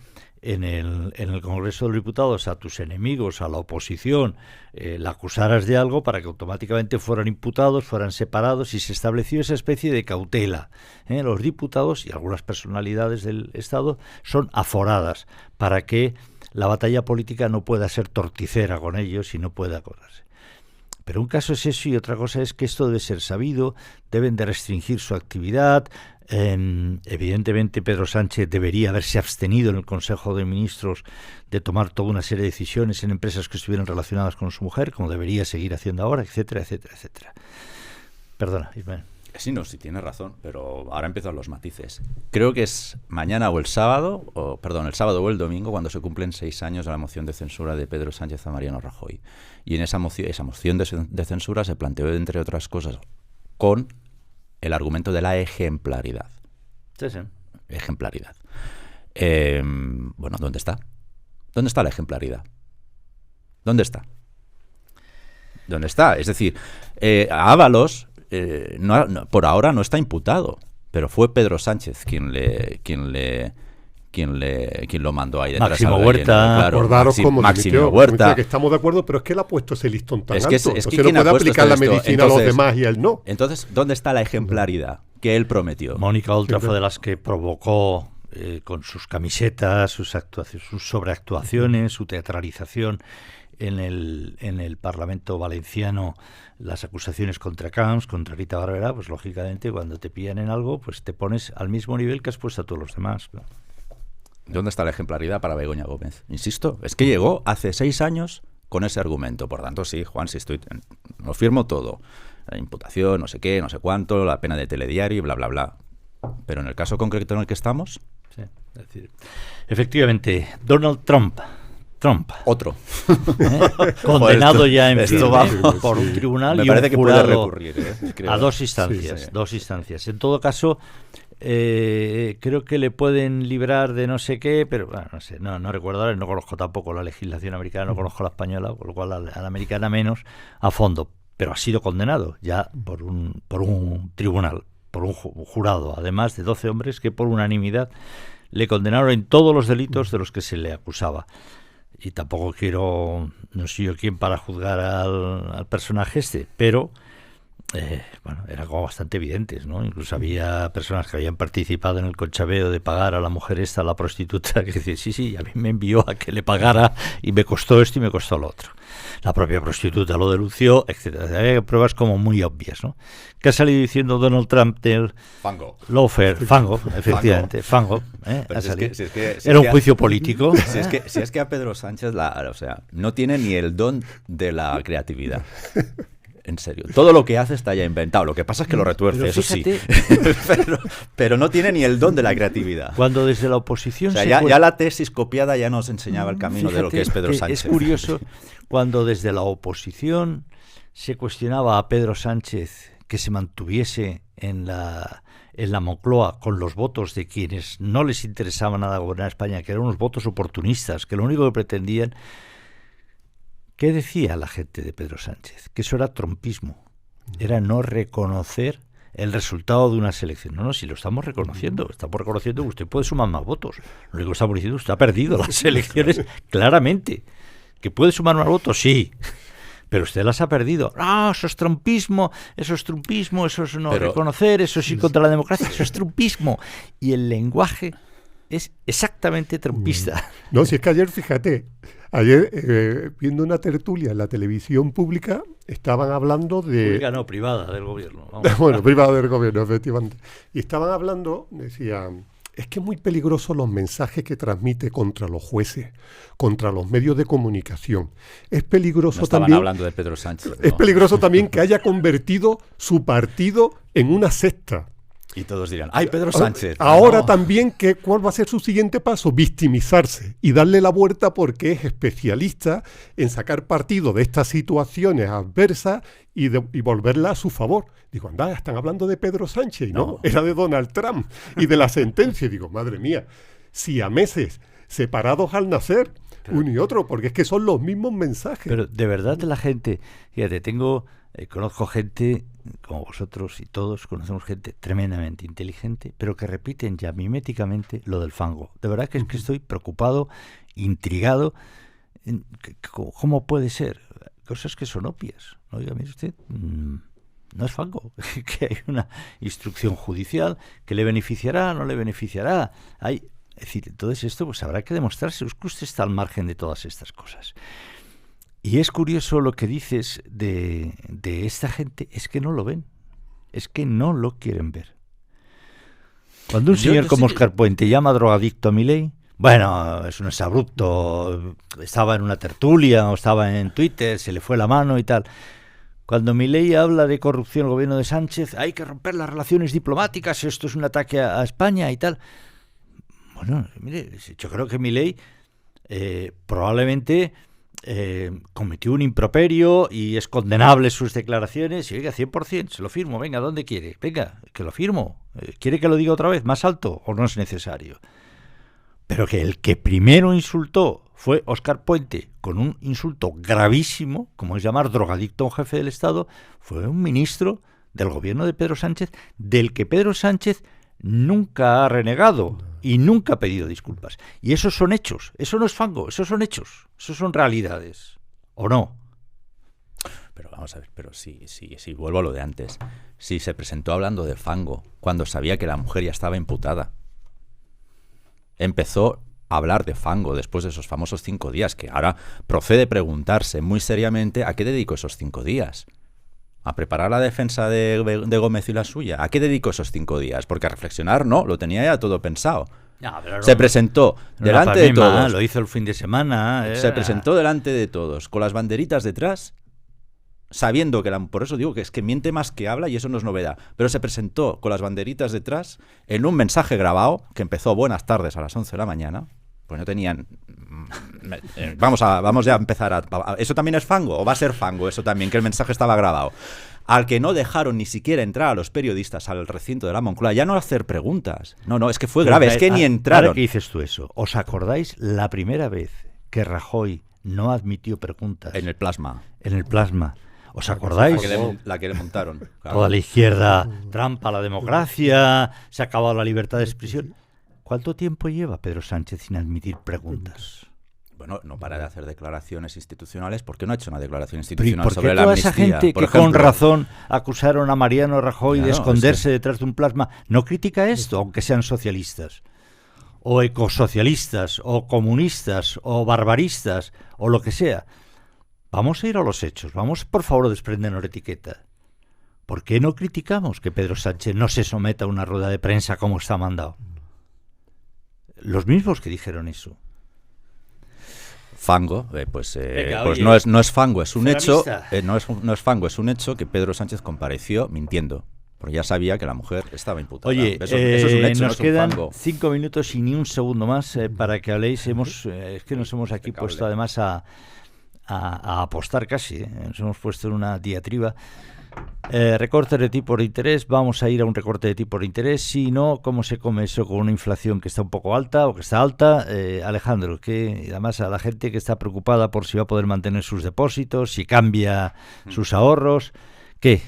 en el Congreso de los Diputados a tus enemigos, a la oposición, la acusaras de algo para que automáticamente fueran imputados, fueran separados, y se estableció esa especie de cautela. Los diputados y algunas personalidades del Estado son aforadas para que la batalla política no pueda ser torticera con ellos y no pueda acordarse. Pero un caso es eso y otra cosa es que esto debe ser sabido, deben de restringir su actividad. Evidentemente Pedro Sánchez debería haberse abstenido en el Consejo de Ministros de tomar toda una serie de decisiones en empresas que estuvieran relacionadas con su mujer, como debería seguir haciendo ahora, etcétera, etcétera, etcétera. Perdona, Ismael. Sí, no, sí tiene razón, pero ahora empiezan los matices. Creo que es mañana o el sábado, el sábado o el domingo, cuando se cumplen 6 años de la moción de censura de Pedro Sánchez a Mariano Rajoy. Y en esa moción de censura se planteó, entre otras cosas, con el argumento de la ejemplaridad. Sí. Ejemplaridad. Bueno, ¿dónde está? ¿Dónde está la ejemplaridad? ¿Dónde está? ¿Dónde está? Es decir, Ábalos por ahora no está imputado, pero fue Pedro Sánchez quien le quién lo mandó ahí detrás. Máximo Claro, Huerta. Acordaros cómo Máximo dimitió. Huerta. Que estamos de acuerdo, pero es que él ha puesto ese listón tan Es alto. que no Entonces ¿quién no ha puede puesto aplicar la esto? medicina a los Entonces, demás y a él no. Entonces, ¿dónde está la ejemplaridad que él prometió? Mónica Oltra Sí, fue de las que provocó con sus camisetas, sus sobreactuaciones, su teatralización en el Parlamento valenciano, las acusaciones contra Camps, contra Rita Barberá. Pues lógicamente cuando te pillan en algo, pues te pones al mismo nivel que has puesto a todos los demás. ¿Dónde está la ejemplaridad para Begoña Gómez? Insisto, es que llegó hace 6 años con ese argumento. Por tanto, sí, Juan, sí lo firmo todo. La imputación, no sé qué, no sé cuánto, la pena de telediario y bla, bla, bla. Pero en el caso concreto en el que estamos... Sí, es decir, efectivamente, Donald Trump, Otro. condenado Joder, ya en esto firme va- por un tribunal Me y parece un que puede jurado recurrir, creo. a dos instancias, Sí, sí. dos instancias. En todo caso, creo que le pueden librar de no sé qué, pero bueno, no sé, no recuerdo ahora, no conozco tampoco la legislación americana, no conozco la española, con lo cual a la americana menos a fondo, pero ha sido condenado ya por un tribunal, por un jurado, además de 12 hombres que por unanimidad le condenaron en todos los delitos de los que se le acusaba. Y tampoco no soy yo quien para juzgar al personaje pero bueno, eran como bastante evidentes, ¿no? Incluso había personas que habían participado en el conchaveo de pagar a la mujer esta, a la prostituta, que decía, sí, a mí me envió a que le pagara y me costó esto y me costó lo otro. La propia prostituta lo denunció, etcétera. Había pruebas como muy obvias, ¿no? ¿Qué ha salido diciendo Donald Trump del Fango. lawfare? Fango, efectivamente, Fango. Pero Ha salido. Era un juicio político. Si es que a Pedro Sánchez no tiene ni el don de la creatividad. En serio. Todo lo que hace está ya inventado. Lo que pasa es que lo retuerce, Pero eso fíjate, sí. pero no tiene ni el don de la creatividad. Cuando desde la oposición O sea, se ya la tesis copiada ya nos enseñaba el camino de lo que es Pedro Sánchez. Es curioso cuando desde la oposición se cuestionaba a Pedro Sánchez que se mantuviese en la Moncloa con los votos de quienes no les interesaba nada gobernar España, que eran unos votos oportunistas, que lo único que pretendían. ¿Qué decía la gente de Pedro Sánchez? Que eso era trumpismo, era no reconocer el resultado de una selección. No, si lo estamos reconociendo que usted puede sumar más votos. Lo único que estamos diciendo es que usted ha perdido las elecciones claramente. ¿Que puede sumar más votos? Sí. Pero usted las ha perdido. Ah, eso es trumpismo, eso es no reconocer, eso es ir contra la democracia, eso es trumpismo. Y el lenguaje es exactamente trumpista. No, si es que ayer, fíjate, viendo una tertulia en la televisión pública, estaban hablando de... Pública no, privada del gobierno. Vamos. Bueno, privada del gobierno, efectivamente. Y estaban hablando, decían, es que es muy peligroso los mensajes que transmite contra los jueces, contra los medios de comunicación. Es peligroso No estaban también... hablando de Pedro Sánchez. Es ¿no? peligroso también que haya convertido su partido en una secta. Y todos dirán, ¡ay, Pedro Sánchez! Ahora No. también, ¿cuál va a ser su siguiente paso? Victimizarse y darle la vuelta porque es especialista en sacar partido de estas situaciones adversas y volverla a su favor. Digo, anda, están hablando de Pedro Sánchez, ¿no? Era de Donald Trump y de la sentencia. Digo, madre mía, siameses separados al nacer, uno y otro, porque es que son los mismos mensajes. Pero de verdad la gente, fíjate, conozco gente como vosotros y todos conocemos gente tremendamente inteligente, pero que repiten ya miméticamente lo del fango. De verdad que es que estoy preocupado, intrigado. ¿Cómo puede ser? Cosas que son obvias. Oiga, mire usted, no es fango, que hay una instrucción judicial que le beneficiará, no le beneficiará. Es decir, entonces esto pues habrá que demostrarse. Es que usted está al margen de todas estas cosas. Y es curioso lo que dices de esta gente, es que no lo ven, es que no lo quieren ver. Cuando un señor como Óscar Puente llama drogadicto a Milei, bueno, es un exabrupto, estaba en una tertulia o estaba en Twitter, se le fue la mano y tal. Cuando Milei habla de corrupción en el gobierno de Sánchez, hay que romper las relaciones diplomáticas, esto es un ataque a España y tal. Bueno, mire, yo creo que Milei probablemente... cometió un improperio y es condenable sus declaraciones y oiga, 100%, se lo firmo, venga, ¿dónde quiere? Venga, que lo firmo. ¿Quiere que lo diga otra vez, más alto o no es necesario? Pero que el que primero insultó fue Óscar Puente con un insulto gravísimo, como es llamar drogadicto a un jefe del Estado, fue un ministro del gobierno de Pedro Sánchez, del que Pedro Sánchez nunca ha renegado y nunca ha pedido disculpas. Y esos son hechos, eso no es fango, esos son hechos, esos son realidades, ¿o no? Pero vamos a ver, pero sí, vuelvo a lo de antes. Sí, se presentó hablando de fango cuando sabía que la mujer ya estaba imputada. Empezó a hablar de fango después de esos famosos 5 días, que ahora procede preguntarse muy seriamente a qué dedicó esos 5 días. ¿A preparar la defensa de Gómez y la suya? ¿A qué dedicó esos 5 días? Porque a reflexionar no, lo tenía ya todo pensado. No, pero se presentó delante de todos. Lo hizo el fin de semana. Se presentó delante de todos, con las banderitas detrás, sabiendo que por eso digo que es que miente más que habla y eso no es novedad, pero se presentó con las banderitas detrás en un mensaje grabado que empezó buenas tardes a las 11 de la mañana, pues no tenían... Vamos ya a empezar ¿eso también es fango? ¿O va a ser fango eso también, que el mensaje estaba grabado? Al que no dejaron ni siquiera entrar a los periodistas al recinto de la Moncloa, ya no hacer preguntas. No, es que fue grave, es que ni entraron. ¿Ahora qué dices tú eso? ¿Os acordáis la primera vez que Rajoy no admitió preguntas? En el plasma. ¿Os acordáis? La que le montaron. Claro. Toda la izquierda trampa la democracia, se ha acabado la libertad de expresión. ¿Cuánto tiempo lleva Pedro Sánchez sin admitir preguntas? Bueno, no para de hacer declaraciones institucionales. ¿Por qué no ha hecho una declaración institucional sobre la amnistía? ¿Por qué toda esa gente que con razón acusaron a Mariano Rajoy de esconderse detrás de un plasma no critica esto, aunque sean socialistas? O ecosocialistas, o comunistas, o barbaristas, o lo que sea. Vamos a ir a los hechos, vamos por favor a desprendernos la etiqueta. ¿Por qué no criticamos que Pedro Sánchez no se someta a una rueda de prensa como está mandado? Los mismos que dijeron eso. Fango, Venga, pues oye, no es fango, es un hecho. Ceramista. No es fango, es un hecho que Pedro Sánchez compareció mintiendo, porque ya sabía que la mujer estaba imputada. Oye, eso es un hecho, nos quedan 5 minutos y ni un segundo más para que habléis. Es que nos hemos aquí puesto además a apostar casi, nos hemos puesto en una diatriba. Recortes de tipo de interés, vamos a ir a un recorte de tipo de interés. Si no, ¿cómo se come eso con una inflación que está un poco alta o que está alta? Alejandro, que además a la gente que está preocupada por si va a poder mantener sus depósitos, si cambia sus ahorros, ¿qué?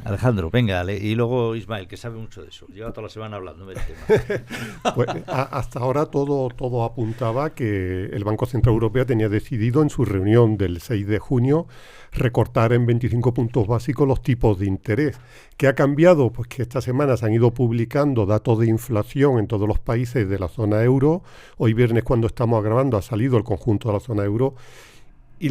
Alejandro, venga, y luego Ismael, que sabe mucho de eso, lleva toda la semana hablando del tema. Pues, hasta ahora todo apuntaba que el Banco Central Europeo tenía decidido en su reunión del 6 de junio recortar en 25 puntos básicos los tipos de interés. ¿Qué ha cambiado? Pues que esta semana se han ido publicando datos de inflación en todos los países de la zona euro. Hoy viernes, cuando estamos grabando, ha salido el conjunto de la zona euro y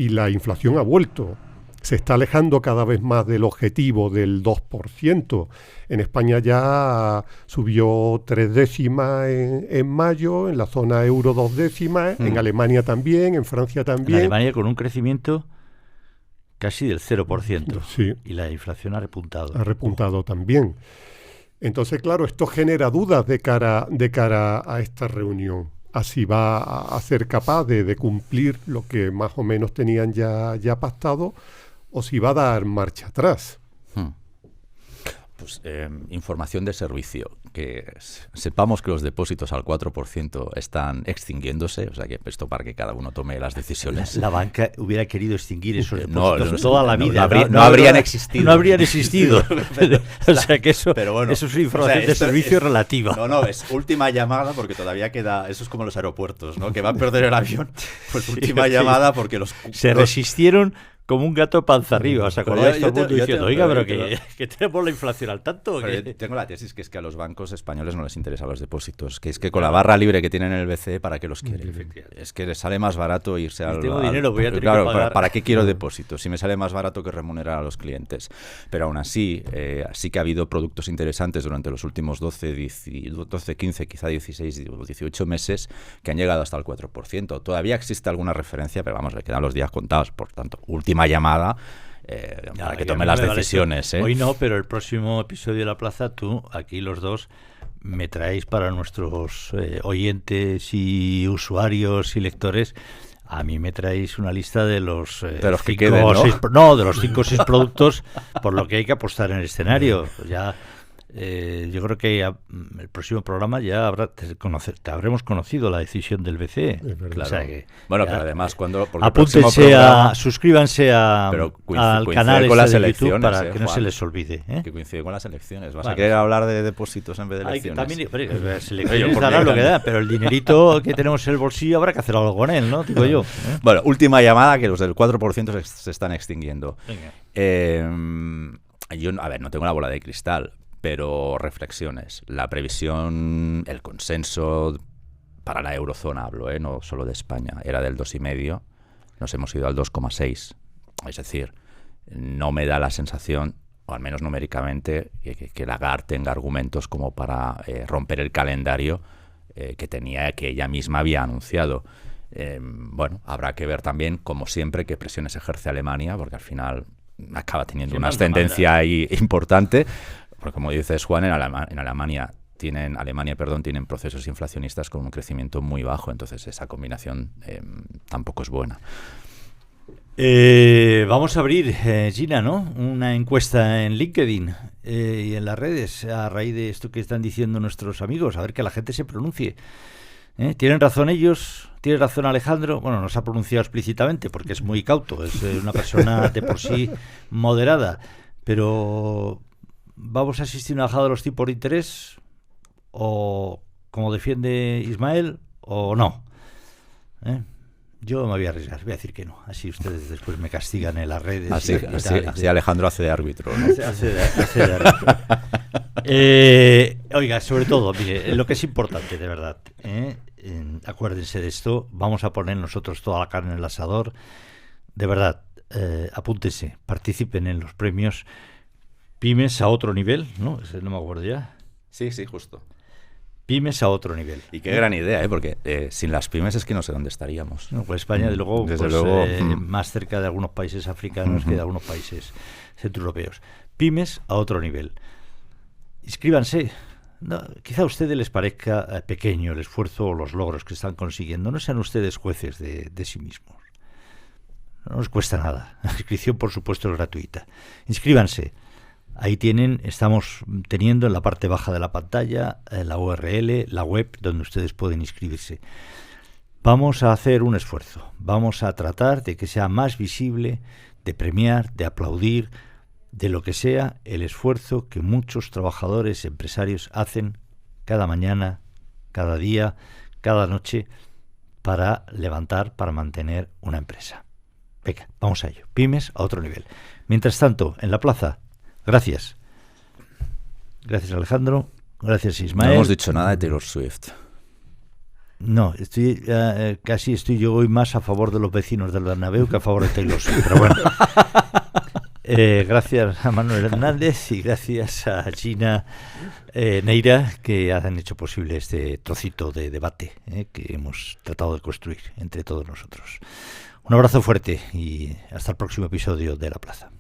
la inflación ha vuelto. Se está alejando cada vez más del objetivo del 2%. En España ya subió 3 décimas en mayo, en la zona euro 2 décimas, en Alemania también, en Francia también. En Alemania con un crecimiento casi del 0%. Sí. Y la inflación ha repuntado. Ha repuntado también. Entonces, claro, esto genera dudas de cara a esta reunión. Así va a ser capaz de cumplir lo que más o menos tenían ya pactado, o si va a dar marcha atrás. Pues información de servicio, que sepamos que los depósitos al 4% están extinguiéndose, o sea que esto para que cada uno tome las decisiones. La banca hubiera querido extinguir esos No, depósitos toda la vida. No habrían existido. No habrían existido. O sea que eso, pero bueno, eso es información de servicio relativa. No, es última llamada porque todavía queda, eso es como los aeropuertos, ¿no? Que van a perder el avión, pues última llamada porque los... Se resistieron como un gato panza arriba, ¿os acordáis? Todo el mundo diciendo, oiga, pero que tenemos la inflación al tanto. Tengo la tesis que es que a los bancos españoles no les interesan los depósitos, que es que con la barra libre que tienen en el BCE, ¿para qué los quieren? Es que les sale más barato irse al... Tengo dinero, voy a tener claro, que pagar. ¿para qué quiero depósitos? Si me sale más barato que remunerar a los clientes. Pero aún así, sí que ha habido productos interesantes durante los últimos 12, 15, quizá 16 o 18 meses que han llegado hasta el 4%. Todavía existe alguna referencia, pero vamos, le quedan los días contados. Por tanto, última llamada para que tome las decisiones. Hoy no, pero el próximo episodio de La Plaza, tú, aquí los dos, me traéis para nuestros oyentes y usuarios y lectores. A mí me traéis una lista de los, de los que queden, ¿no? De los 5 o 6 productos por lo que hay que apostar en el escenario. Ya Yo creo que el próximo programa ya te habremos conocido la decisión del BCE. Claro. O sea que bueno, pero además cuando apúntense suscríbanse al canal con las de elecciones, YouTube para que no Juan, se les olvide. Que coincide con las elecciones. ¿Vas a querer hablar de depósitos en vez de elecciones? Las elecciones darán lo que da, pero el dinerito que tenemos en el bolsillo habrá que hacer algo con él, ¿no? Digo yo. Bueno, última llamada, que los del 4% se están extinguiendo. Yo, a ver, no tengo la bola de cristal, pero reflexiones. La previsión, el consenso para la eurozona, hablo, no solo de España, era del 2,5. Nos hemos ido al 2,6. Es decir, no me da la sensación, o al menos numéricamente, que Lagarde tenga argumentos como para romper el calendario que ella misma había anunciado. Bueno, habrá que ver también, como siempre, qué presiones ejerce Alemania, porque al final acaba teniendo una ascendencia ahí importante. Porque como dices, Juan, en Alemania tienen procesos inflacionistas con un crecimiento muy bajo, entonces esa combinación tampoco es buena. Vamos a abrir, Gina, ¿no? Una encuesta en LinkedIn y en las redes a raíz de esto que están diciendo nuestros amigos, a ver que la gente se pronuncie. ¿Tienen razón ellos? ¿Tiene razón Alejandro? Bueno, no se ha pronunciado explícitamente porque es muy cauto, es una persona de por sí moderada, pero ¿vamos a asistir a una bajada de los tipos de interés? ¿O como defiende Ismael? ¿O no? Yo me voy a arriesgar, voy a decir que no. Así ustedes después me castigan en las redes. Así Alejandro hace de árbitro, ¿no? Hace de árbitro. Oiga, sobre todo, mire, lo que es importante, de verdad, acuérdense de esto, vamos a poner nosotros toda la carne en el asador. De verdad, apúntense, participen en los premios Pymes a otro nivel, ¿no? No me acuerdo ya. Sí, justo. Pymes a otro nivel. Y qué gran idea, porque sin las pymes es que no sé dónde estaríamos. No, pues España, desde luego, más cerca de algunos países africanos que de algunos países centroeuropeos. Pymes a otro nivel. Inscríbanse. No, quizá a ustedes les parezca pequeño el esfuerzo o los logros que están consiguiendo. No sean ustedes jueces de sí mismos. No nos cuesta nada. La inscripción, por supuesto, es gratuita. Inscríbanse. Ahí estamos teniendo en la parte baja de la pantalla la URL, la web donde ustedes pueden inscribirse. Vamos a hacer un esfuerzo. Vamos a tratar de que sea más visible, de premiar, de aplaudir, de lo que sea el esfuerzo que muchos trabajadores, empresarios hacen cada mañana, cada día, cada noche para levantar, para mantener una empresa. Venga, vamos a ello. Pymes a otro nivel. Mientras tanto, en la plaza, gracias. Gracias, Alejandro. Gracias, Ismael. No hemos dicho nada de Taylor Swift. No, casi estoy yo hoy más a favor de los vecinos del Bernabéu que a favor de Taylor Swift. Pero bueno. Gracias a Manuel Hernández y gracias a Gina Neira, que han hecho posible este trocito de debate que hemos tratado de construir entre todos nosotros. Un abrazo fuerte y hasta el próximo episodio de La Plaza.